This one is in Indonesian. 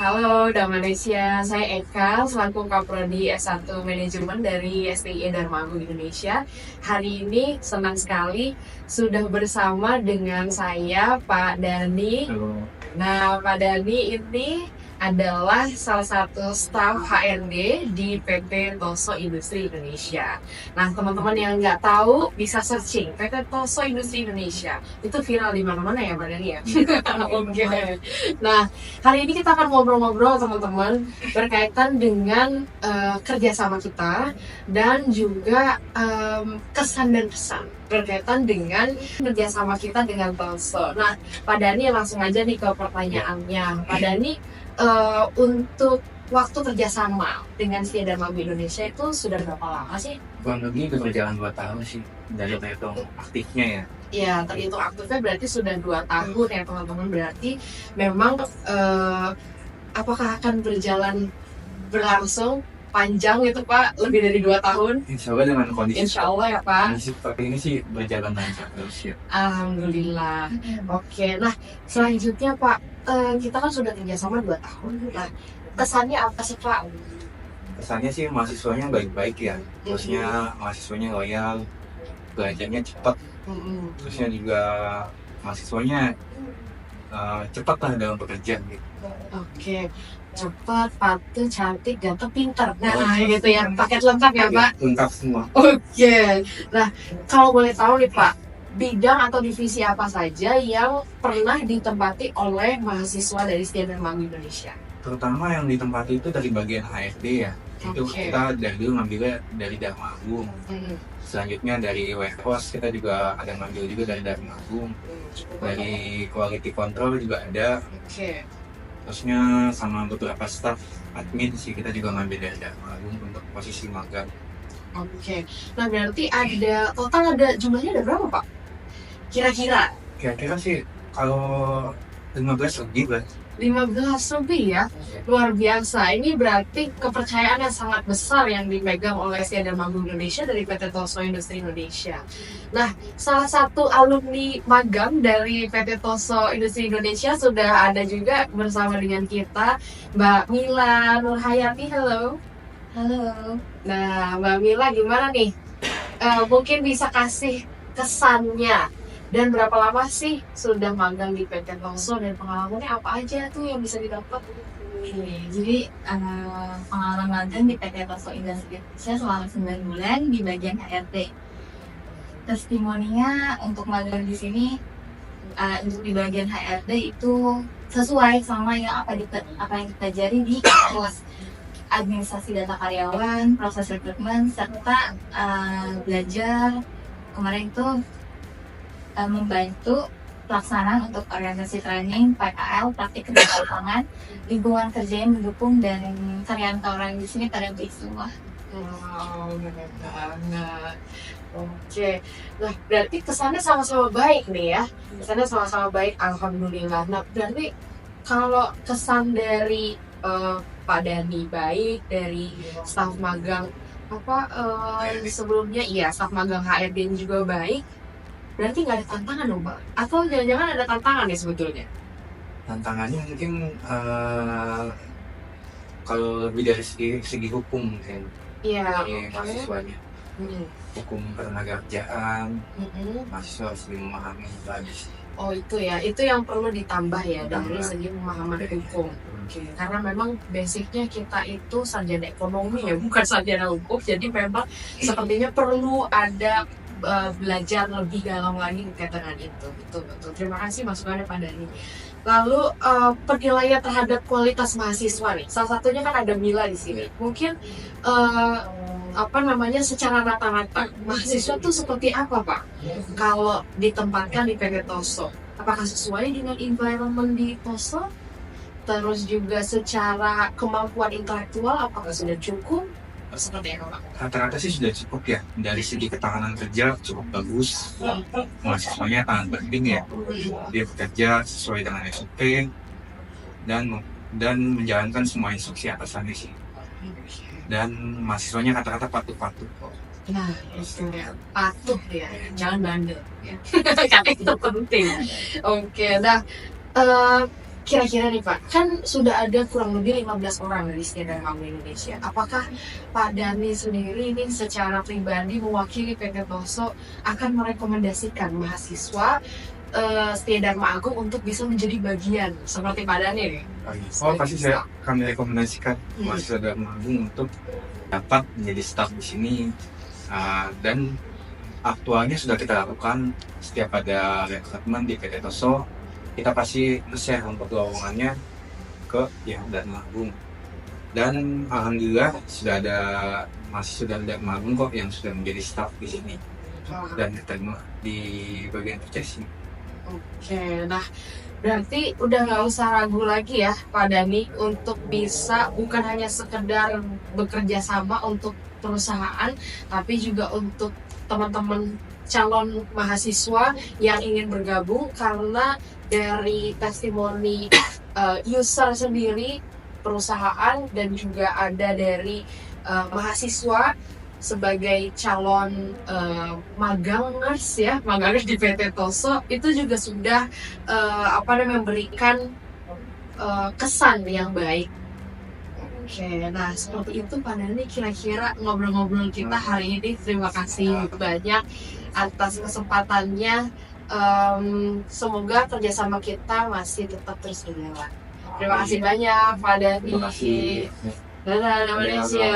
Halo, Malaysia. Saya Eka, selaku Kaprodi S1 Manajemen dari STI Dharma Agung Indonesia. Hari ini senang sekali sudah bersama dengan saya, Pak Dani. Halo. Nah, Pak Dani ini adalah salah satu staf HRD di PT Toso Industri Indonesia. Nah, teman-teman yang nggak tahu bisa searching PT Toso Industri Indonesia. Itu viral di mana-mana ya, Pak Dani ya? Oke. Nah, hari ini kita akan ngobrol-ngobrol teman-teman berkaitan dengan kerjasama kita dan juga kesan dan pesan berkaitan dengan kerjasama kita dengan Toso. Nah, Pak Dani langsung aja nih ke pertanyaannya. Pak Dani, untuk waktu kerjasama dengan STI Dharma Agung Indonesia itu sudah berapa lama sih? Kurang lebih berjalan 2 tahun sih dari terhitung aktifnya ya. Ya, terhitung aktifnya berarti sudah 2 tahun ya teman-teman. Berarti memang apakah akan berlangsung panjang itu Pak, lebih dari 2 tahun? Insya Allah dengan kondisi Insya Allah ya Pak. seperti ini sih berjalan lancar terus ya. Alhamdulillah. Oke, nah selanjutnya Pak, kita kan sudah kerjasama 2 tahun. Nah, kesannya apa sih Pak? Kesannya sih mahasiswanya baik-baik ya. Terusnya mahasiswanya loyal, belajarnya cepat. Terusnya juga mahasiswanya cepat lah dalam pekerjaan gitu. Oke, cepat, patuh, cantik, ganteng, pintar. Nah, gitu ya, paket lengkap ya Pak. Lengkap semua. Oke, nah kalau boleh tahu nih Pak, bidang atau divisi apa saja yang pernah ditempati oleh mahasiswa dari STI Dharma Agung Indonesia? Terutama yang ditempati itu dari bagian HRD ya. Itu Oke. kita dari dulu ngambilnya dari Dharma Agung. Selanjutnya dari warehouse kita juga ada ngambil juga dari Dharma Agung. Dari quality control juga ada. Oke. Terusnya sama beberapa staff admin sih kita juga ngambil dari Dharma Agung untuk posisi magang. Oke. Nah berarti total jumlahnya ada berapa Pak? Kira-kira Kira-kira sih kalau 15 lebih lah. 15 lebih ya, luar biasa. Ini berarti kepercayaan yang sangat besar yang dipegang oleh STI Dharma Agung Indonesia dari PT Toso Industri Indonesia. Nah, salah satu alumni magang dari PT Toso Industri Indonesia sudah ada juga bersama dengan kita, Mbak Mila Nurhayati. Halo. Halo. Nah, Mbak Mila gimana nih? Mungkin bisa kasih kesannya dan berapa lama sih sudah magang di PT Toso dan pengalamannya apa aja tuh yang bisa didapat? Jadi pengalaman magang di PT Toso Industri Indonesia selama 9 bulan di bagian HRD. Testimoninya untuk magang di sini untuk di bagian HRD itu sesuai sama apa yang kita pelajari di kampus. Administrasi data karyawan, proses rekrutmen, serta belajar kemarin itu membantu pelaksanaan untuk organisasi training, PKL, praktik kerja lapangan, lingkungan kerja yang mendukung, dan karyawan-karyawan di sini pada baik semua. Wow, benar banget. Oke, nah berarti kesannya sama-sama baik nih ya. Kesannya sama-sama baik, alhamdulillah. Nah berarti kalau kesan dari Pak Dani baik, dari staf magang sebelumnya, iya staf magang HRD juga baik. Berarti nggak ada tantangan dong Pak? Atau jangan-jangan ada tantangan ya sebetulnya? Tantangannya mungkin kalau lebih dari segi hukum mungkin. Iya. Dari mahasiswanya. Hukum ketenaga kerjaan, mahasiswa harus lebih memahami itu aja sih. Oh itu ya, itu yang perlu ditambah ya dari segi pemahaman hukum. Karena memang basicnya kita itu sarjana ekonomi ya, bukan sarjana hukum. Jadi memang sepertinya perlu ada belajar lebih dalam lagi berkaitan dengan itu. Betul. Terima kasih masukannya Pak Dani. Lalu penilaian terhadap kualitas mahasiswa nih. Salah satunya kan ada Mila di sini. Mungkin secara rata-rata mahasiswa tuh seperti apa Pak? Kalau ditempatkan di PT Toso, apakah sesuai dengan environment di Toso? Terus juga secara kemampuan intelektual apakah sudah cukup? Seperti apa Pak? Rata-rata sih sudah cukup ya. Dari segi ketahanan kerja cukup bagus. Mahasiswanya tahan berhenti ya. Dia bekerja sesuai dengan SOP dan menjalankan semua instruksi atasannya sih. Dan mahasiswanya rata-rata patuh-patuh. Nah, itu ya, patuh ya, jangan bandel ya. Karena itu penting. Oke, nah kira-kira nih Pak, kan sudah ada kurang lebih 15 orang dari Setiada Dharma Agung Indonesia. Apakah Pak Dhani sendiri ini secara pribadi mewakili PT TOSO akan merekomendasikan mahasiswa Setiada Dharma Agung untuk bisa menjadi bagian seperti Pak Dhani nih? Oh, pasti kami rekomendasikan mahasiswa Dharma Agung untuk dapat menjadi staf di sini. Dan aktualnya sudah kita lakukan setiap ada rekrutmen di PT TOSO, kita pasti share untuk lowongannya ke yang Dharma Agung. Dan alhamdulillah sudah ada mahasiswa dari Dharma Agung kok yang sudah menjadi staf di sini dan diterima di bagian purchasing. Oke, nah berarti udah nggak usah ragu lagi ya Pak Dhani untuk bisa bukan hanya sekedar bekerja sama untuk perusahaan, tapi juga untuk teman-teman calon mahasiswa yang ingin bergabung, karena dari testimoni user sendiri, perusahaan, dan juga ada dari mahasiswa sebagai calon magangers di PT TOSO, itu juga sudah memberikan kesan yang baik. Oke, nah seperti itu Pak Dhani, kira-kira ngobrol-ngobrol kita hari ini. Terima kasih banyak atas kesempatannya. Semoga kerjasama kita masih tetap terus berjalan. Terima kasih banyak Pak Dhani. Terima kasih. Dadah, Malaysia.